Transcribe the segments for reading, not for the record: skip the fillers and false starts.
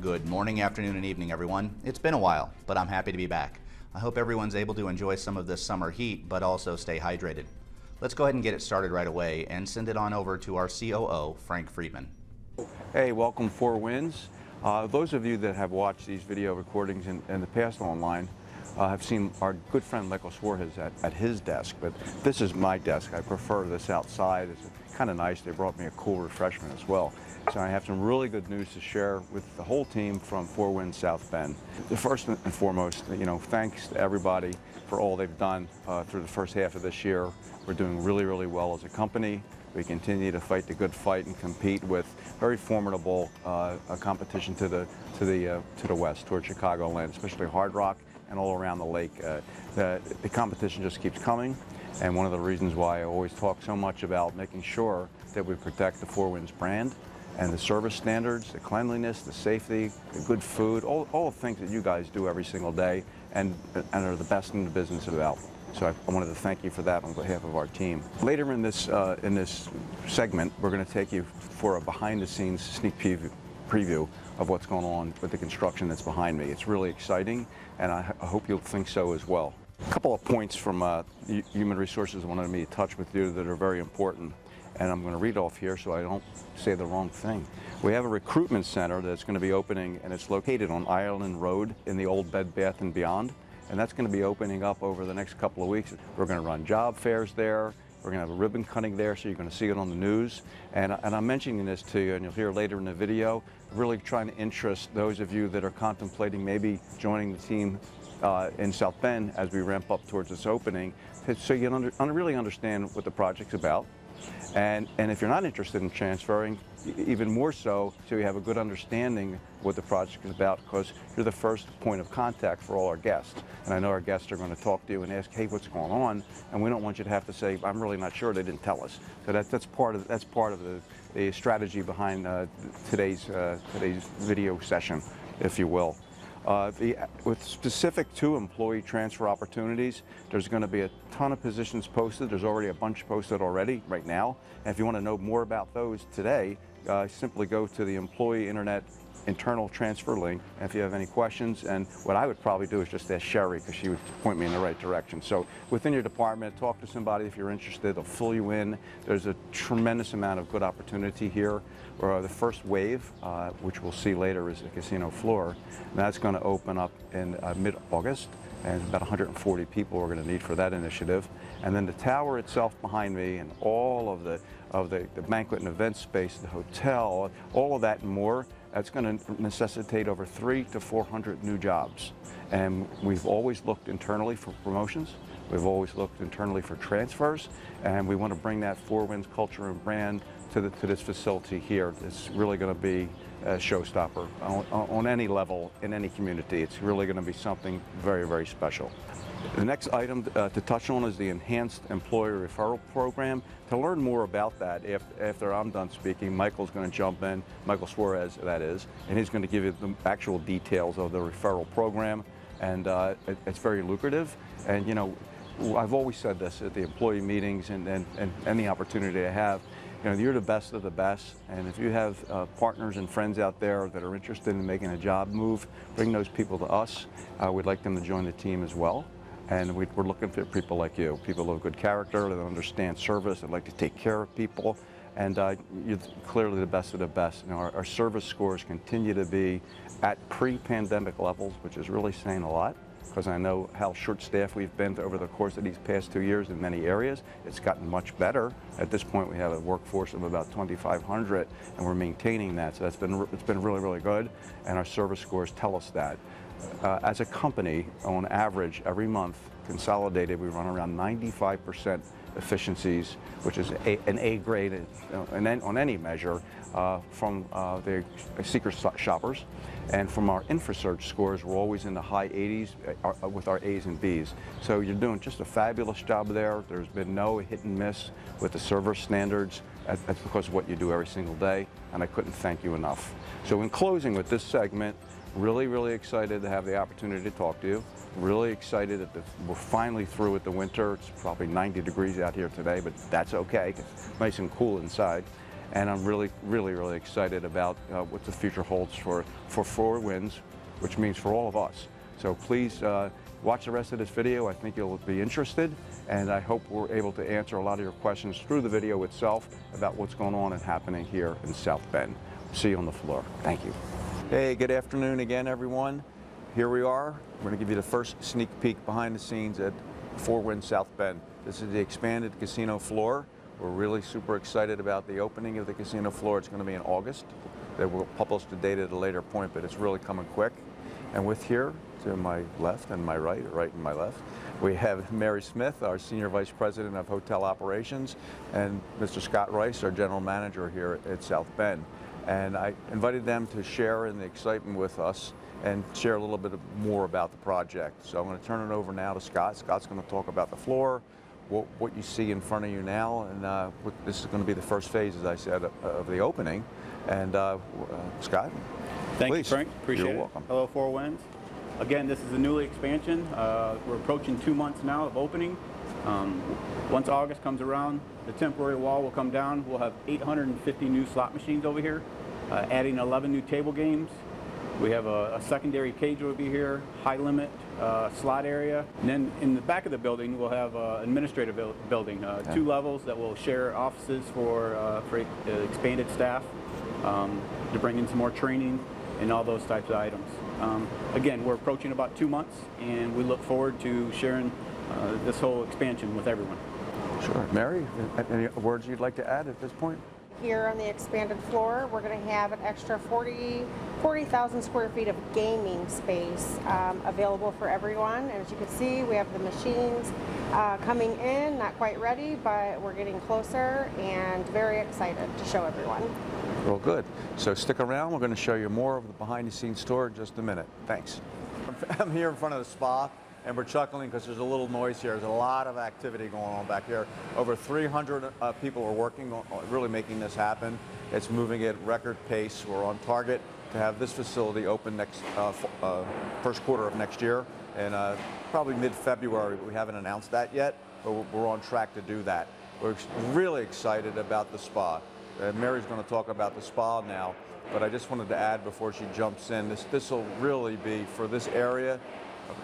Good morning, afternoon, and evening, everyone. It's been a while, but I'm happy to be back. I hope everyone's able to enjoy some of this summer heat, but also stay hydrated. Let's go ahead and get it started right away and send it on over to our COO, Frank Friedman. Hey, welcome Four Winds. Those of you that have watched these video recordings in the past online have seen our good friend Michael Suarez at his desk, but this is my desk. I prefer this outside. It's kind of nice. They brought me a cool refreshment as well. So I have some really good news to share with the whole team from Four Winds South Bend. The first and foremost, thanks to everybody for all they've done through the first half of this year. We're doing really, really well as a company. We continue to fight the good fight and compete with very formidable competition to the west, towards Chicagoland, especially Hard Rock and all around the lake. The competition just keeps coming, and one of the reasons why I always talk so much about making sure that we protect the Four Winds brand and the service standards, the cleanliness, the safety, the good food, all the things that you guys do every single day and are the best in the business about. So I wanted to thank you for that on behalf of our team. Later in this segment, we're going to take you for a behind-the-scenes sneak preview of what's going on with the construction that's behind me. It's really exciting, and I hope you'll think so as well. A couple of points from Human Resources wanted me to touch with you that are very important, and I'm going to read off here so I don't say the wrong thing. We have a recruitment center that's going to be opening, and it's located on Ireland Road in the old Bed Bath & Beyond. And that's going to be opening up over the next couple of weeks. We're going to run job fairs there. We're going to have a ribbon cutting there, so you're going to see it on the news. And I'm mentioning this to you, and you'll hear later in the video, really trying to interest those of you that are contemplating maybe joining the team in South Bend as we ramp up towards this opening, so you really understand what the project's about. And if you're not interested in transferring, even more so you have a good understanding of what the project is about, because you're the first point of contact for all our guests. And I know our guests are going to talk to you and ask, hey, what's going on? And we don't want you to have to say, I'm really not sure, they didn't tell us. So that's part of the strategy behind today's video session, if you will. With specific to employee transfer opportunities, there's going to be a ton of positions posted. There's already a bunch posted already right now. And if you want to know more about those today, simply go to the Employee Internet internal transfer link. And if you have any questions, and what I would probably do is just ask Sherry, because she would point me in the right direction. So within your department, talk to somebody if you're interested. They'll fill you in. There's a tremendous amount of good opportunity here. The first wave, which we'll see later, is the casino floor. And that's going to open up in mid-August, and about 140 people we're going to need for that initiative. And then the tower itself behind me, and all of the banquet and event space, the hotel, all of that and more, that's going to necessitate over 300 to 400 new jobs. And we've always looked internally for promotions. We've always looked internally for transfers, and we want to bring that Four Winds culture and brand to this facility here. It's really going to be a showstopper on any level in any community. It's really going to be something very, very special. The next item to touch on is the Enhanced Employer Referral Program. To learn more about that, after I'm done speaking, Michael's going to jump in, Michael Suarez that is, and he's going to give you the actual details of the referral program. And it's very lucrative. And I've always said this at the employee meetings and any opportunity I have, you're the best of the best, and if you have partners and friends out there that are interested in making a job move, bring those people to us. We'd like them to join the team as well. And we're looking for people like you, people of good character, that understand service, that like to take care of people. And you're clearly the best of the best. Our service scores continue to be at pre-pandemic levels, which is really saying a lot, because I know how short-staffed we've been over the course of these past 2 years in many areas. It's gotten much better. At this point, we have a workforce of about 2,500, and we're maintaining that. So it's been really, really good, and our service scores tell us that. As a company, on average, every month, consolidated, we run around 95% efficiencies, which is an A grade on any measure from the seeker shoppers. And from our InfraSearch scores, we're always in the high 80s with our A's and B's. So you're doing just a fabulous job there. There's been no hit and miss with the service standards. That's because of what you do every single day, and I couldn't thank you enough. So in closing with this segment, really, really excited to have the opportunity to talk to you. Really excited that we're finally through with the winter. It's probably 90 degrees out here today, but that's okay. It's nice and cool inside. and I'm really excited about what the future holds for Four Winds, which means for all of us. So please watch the rest of this video. I think you'll be interested, and I hope we're able to answer a lot of your questions through the video itself about what's going on and happening here in South Bend. See you on the floor. Thank you. Hey, good afternoon again, everyone. Here we are. We're going to give you the first sneak peek behind the scenes at Four Winds South Bend. This is the expanded casino floor. We're really super excited about the opening of the casino floor. It's going to be in August. They will publish the date at a later point, but it's really coming quick. And with here, to my left and my right, or right and my left, we have Mary Smith, our Senior Vice President of Hotel Operations, and Mr. Scott Rice, our General Manager here at South Bend. And I invited them to share in the excitement with us and share a little bit more about the project. So I'm going to turn it over now to Scott. Scott's going to talk about the floor, what you see in front of you now, and this is going to be the first phase, as I said, of the opening. And Scott? Thank Please. you, Frank. Appreciate it. You're welcome. Hello, Four Winds. Again, this is a newly expansion. We're approaching 2 months now of opening. Once August comes around, the temporary wall will come down. We'll have 850 new slot machines over here, adding 11 new table games. We have a secondary cage will be here, high limit slot area. And then in the back of the building, we'll have an administrative building, 2 levels that will share offices for expanded staff to bring in some more training and all those types of items. Again, we're approaching about 2 months, and we look forward to sharing this whole expansion with everyone. Sure. Mary, any words you'd like to add at this point? Here on the expanded floor, we're going to have an extra 40,000 square feet of gaming space available for everyone. And as you can see, we have the machines coming in, not quite ready, but we're getting closer and very excited to show everyone. Well, good. So stick around. We're going to show you more of the behind-the-scenes tour in just a minute. Thanks. I'm here in front of the spa, and we're chuckling because there's a little noise here. There's a lot of activity going on back here. Over 300 people are working on really making this happen. It's moving at record pace. We're on target to have this facility open next first quarter of next year, and probably mid-February. We haven't announced that yet, but we're on track to do that. We're really excited about the spa. Mary's going to talk about the spa now, but I just wanted to add before she jumps in, this will really be, for this area,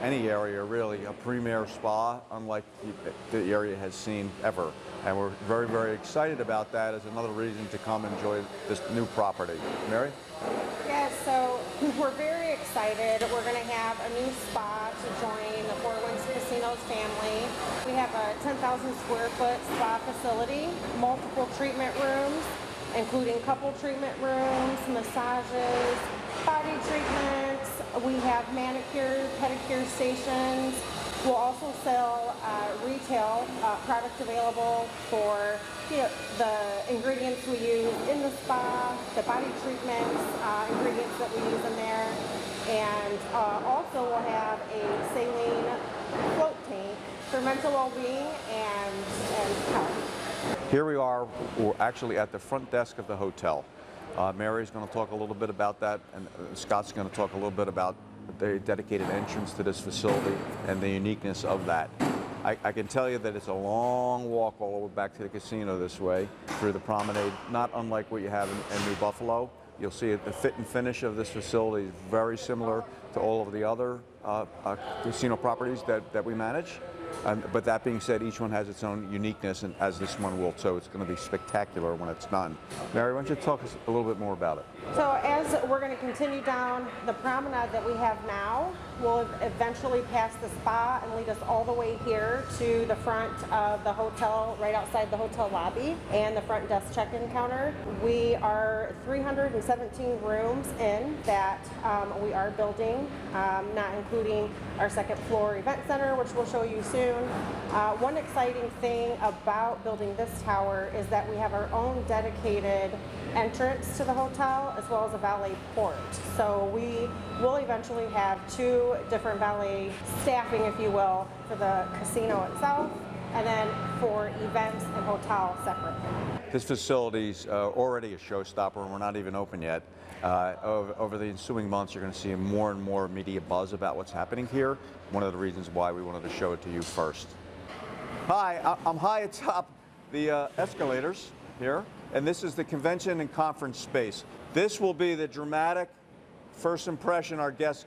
any area really, a premier spa, unlike the area has seen ever. And we're very excited about that as another reason to come enjoy this new property. Mary? Yes, so we're very excited. We're going to have a new spa to join the Four Winds Casinos family. We have a 10,000 square foot spa facility, multiple treatment rooms, including couple treatment rooms, massages, body treatments. We have manicure, pedicure stations. We'll also sell retail products available for the ingredients we use in the spa, the body treatments, ingredients that we use in there. And also we'll have a saline float tank for mental well-being and health. Here we are, we're actually at the front desk of the hotel. Mary's going to talk a little bit about that, and Scott's going to talk a little bit about the dedicated entrance to this facility and the uniqueness of that. I can tell you that it's a long walk all the way back to the casino this way, through the promenade, not unlike what you have in New Buffalo. You'll see the fit and finish of this facility is very similar to all of the other casino properties that we manage. But that being said, each one has its own uniqueness, and as this one will, so it's going to be spectacular when it's done. Mary, why don't you talk us a little bit more about it? So as we're going to continue down the promenade that we have now, we'll eventually pass the spa and lead us all the way here to the front of the hotel, right outside the hotel lobby, and the front desk check-in counter. We are 317 rooms in that we are building, not including our second floor event center, which we'll show you soon. One exciting thing about building this tower is that we have our own dedicated entrance to the hotel as well as a valet port. So we will eventually have 2 different valet staffing, if you will, for the casino itself, and then for events and hotel separately. This facility's already a showstopper, and we're not even open yet. Over the ensuing months, you're going to see more and more media buzz about what's happening here. One of the reasons why we wanted to show it to you first. Hi, I'm high atop the escalators, here, and this is the convention and conference space. This will be the dramatic first impression our guests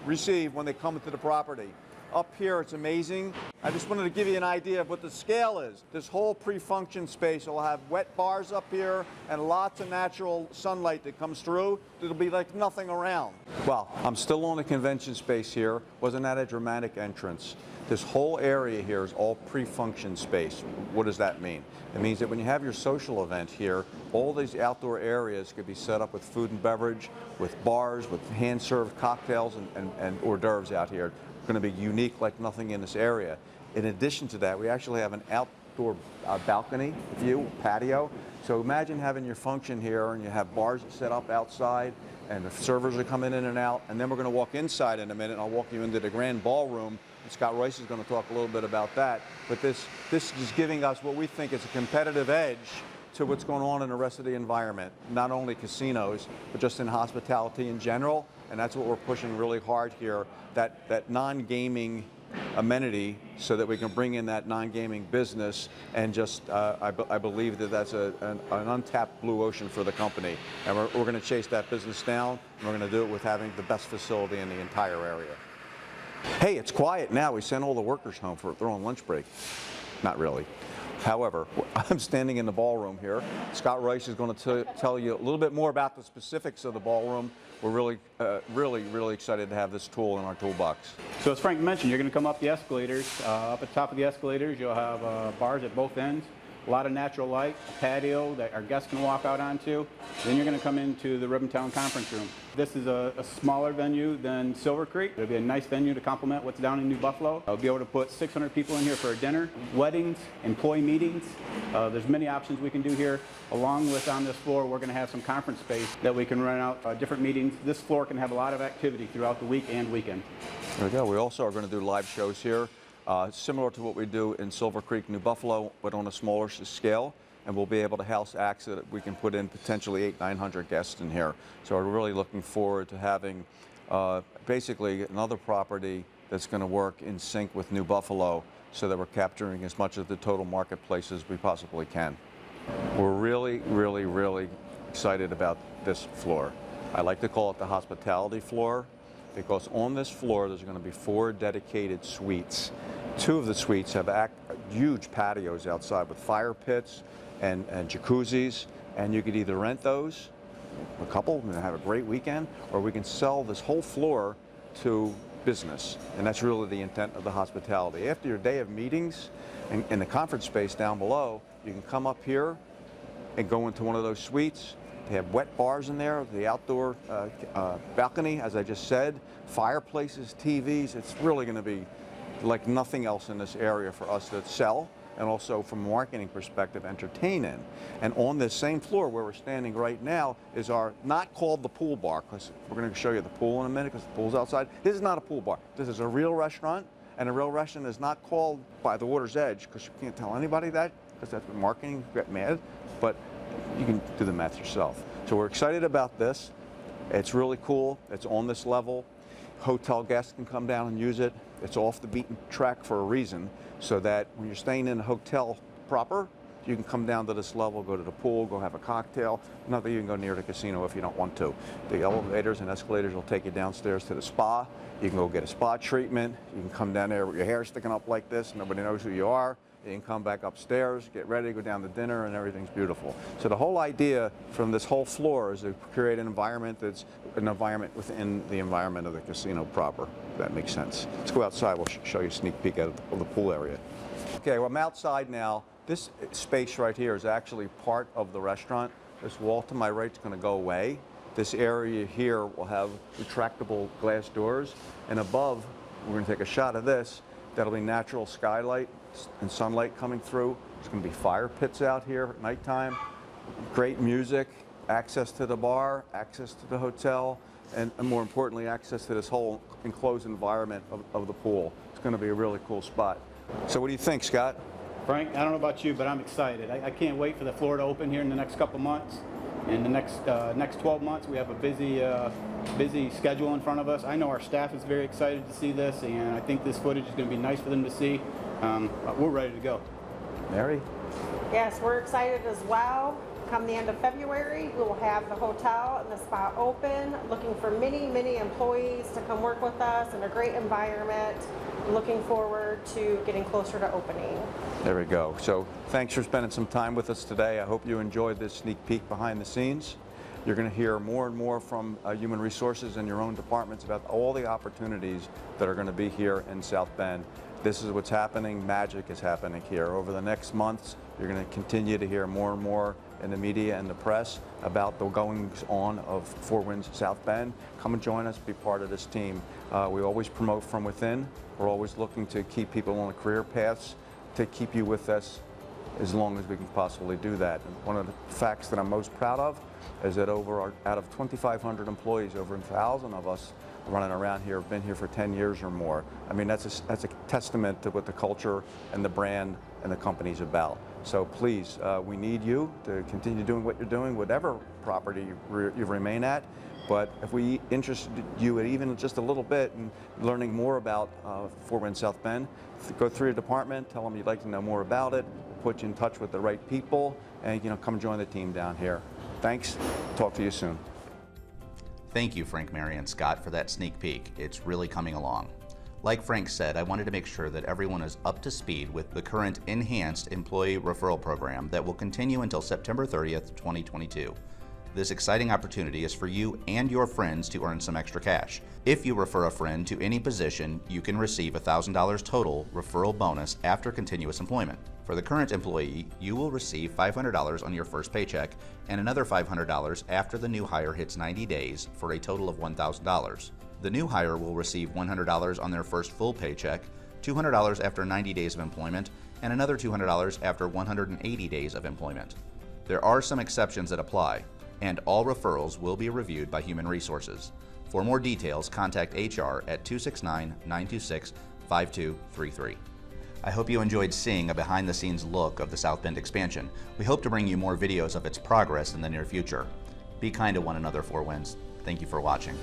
receive when they come into the property. Up here, it's amazing. I just wanted to give you an idea of what the scale is. This whole pre-function space will have wet bars up here and lots of natural sunlight that comes through. It'll be like nothing around. Well, I'm still on the convention space here. Wasn't that a dramatic entrance? This whole area here is all pre-function space. What does that mean? It means that when you have your social event here, all these outdoor areas could be set up with food and beverage, with bars, with hand-served cocktails and hors d'oeuvres out here. Going to be unique like nothing in this area. In addition to that, we actually have an outdoor balcony view, patio. So imagine having your function here and you have bars set up outside and the servers are coming in and out, and then we're going to walk inside in a minute and I'll walk you into the grand ballroom. And Scott Royce is going to talk a little bit about that. But this is giving us what we think is a competitive edge to what's going on in the rest of the environment, not only casinos, but just in hospitality in general. And that's what we're pushing really hard here, that non-gaming amenity, so that we can bring in that non-gaming business, and just I believe that that's an untapped blue ocean for the company. And we're going to chase that business down, and we're going to do it with having the best facility in the entire area. Hey, it's quiet now. We sent all the workers home they're on lunch break. Not really. However, I'm standing in the ballroom here. Scott Royce is going to tell you a little bit more about the specifics of the ballroom. We're really excited to have this tool in our toolbox. So as Frank mentioned, you're going to come up the escalators. Up at the top of the escalators, you'll have bars at both ends, a lot of natural light, a patio that our guests can walk out onto. Then you're going to come into the Ribbontown Conference Room. This is a smaller venue than Silver Creek. It'll be a nice venue to complement what's down in New Buffalo. I'll be able to put 600 people in here for a dinner, weddings, employee meetings. There's many options we can do here. Along with on this floor, we're going to have some conference space that we can run out different meetings. This floor can have a lot of activity throughout the week and weekend. There we go. We also are going to do live shows here, similar to what we do in Silver Creek, New Buffalo, but on a smaller scale. And we'll be able to house acts that we can put in potentially 800-900 guests in here. So we're really looking forward to having basically another property that's going to work in sync with New Buffalo, so that we're capturing as much of the total marketplace as we possibly can. We're really excited about this floor. I like to call it the hospitality floor, because on this floor there's going to be 4 dedicated suites. 2 of the suites have huge patios outside with fire pits and jacuzzis, and you could either rent those, a couple, and have a great weekend, or we can sell this whole floor to business. And that's really the intent of the hospitality. After your day of meetings in the conference space down below, you can come up here and go into one of those suites. They have wet bars in there, the outdoor balcony, as I just said, fireplaces, TVs. It's really going to be like nothing else in this area for us to sell, and also from a marketing perspective, entertain in. And on this same floor where we're standing right now is our, not called the pool bar, because we're going to show you the pool in a minute, because the pool's outside. This is not a pool bar. This is a real restaurant, and a real restaurant is not called by the water's edge, because you can't tell anybody that, because that's what marketing get mad, but you can do the math yourself. So we're excited about this. It's really cool. It's on this level. Hotel guests can come down and use it. It's off the beaten track for a reason, so that when you're staying in a hotel proper, you can come down to this level, go to the pool, go have a cocktail. Not that you can go near the casino if you don't want to. The elevators and escalators will take you downstairs to the spa. You can go get a spa treatment. You can come down there with your hair sticking up like this. Nobody knows who you are. You can come back upstairs, get ready, go down to dinner, and everything's beautiful. So the whole idea from this whole floor is to create an environment that's an environment within the environment of the casino proper, if that makes sense. Let's go outside. We'll show you a sneak peek of the pool area. Okay, well, I'm outside now. This space right here is actually part of the restaurant. This wall to my right is going to go away. This area here will have retractable glass doors, and above, we're going to take a shot of this. That'll be natural skylight and sunlight coming through. There's going to be fire pits out here at nighttime. Great music, access to the bar, access to the hotel, and more importantly, access to this whole enclosed environment of the pool. It's going to be a really cool spot. So what do you think, Scott? Frank, I don't know about you, but I'm excited. I can't wait for the floor to open here in the next couple months. In the next 12 months, we have a busy schedule in front of us. I know our staff is very excited to see this, and I think this footage is going to be nice for them to see. We're ready to go. Mary? Yes, we're excited as well. Come the end of February, we will have the hotel and the spa open, looking for many, many employees to come work with us in a great environment. Looking forward to getting closer to opening. There we go. So thanks for spending some time with us today. I hope you enjoyed this sneak peek behind the scenes. You're going to hear more and more from Human Resources and your own departments about all the opportunities that are going to be here in South Bend. This is what's happening. Magic is happening here. Over the next months, you're going to continue to hear more and more in the media and the press about the goings on of Four Winds South Bend. Come and join us, be part of this team. We always promote from within. We're always looking to keep people on the career paths, to keep you with us as long as we can possibly do that. And one of the facts that I'm most proud of is that out of 2,500 employees, over 1,000 of us running around here have been here for 10 years or more. I mean, that's a testament to what the culture and the brand and the company's about. So please, we need you to continue doing what you're doing, whatever property you remain at. But if we interested you in even just a little bit in learning more about Four Winds South Bend, go through your department, tell them you'd like to know more about it, put you in touch with the right people, and come join the team down here. Thanks. Talk to you soon. Thank you, Frank, Mary, and Scott, for that sneak peek. It's really coming along. Like Frank said, I wanted to make sure that everyone is up to speed with the current enhanced employee referral program that will continue until September 30th, 2022. This exciting opportunity is for you and your friends to earn some extra cash. If you refer a friend to any position, you can receive $1,000 total referral bonus after continuous employment. For the current employee, you will receive $500 on your first paycheck and another $500 after the new hire hits 90 days for a total of $1,000. The new hire will receive $100 on their first full paycheck, $200 after 90 days of employment, and another $200 after 180 days of employment. There are some exceptions that apply, and all referrals will be reviewed by Human Resources. For more details, contact HR at 269-926-5233. I hope you enjoyed seeing a behind-the-scenes look of the South Bend expansion. We hope to bring you more videos of its progress in the near future. Be kind to one another, Four Winds. Thank you for watching.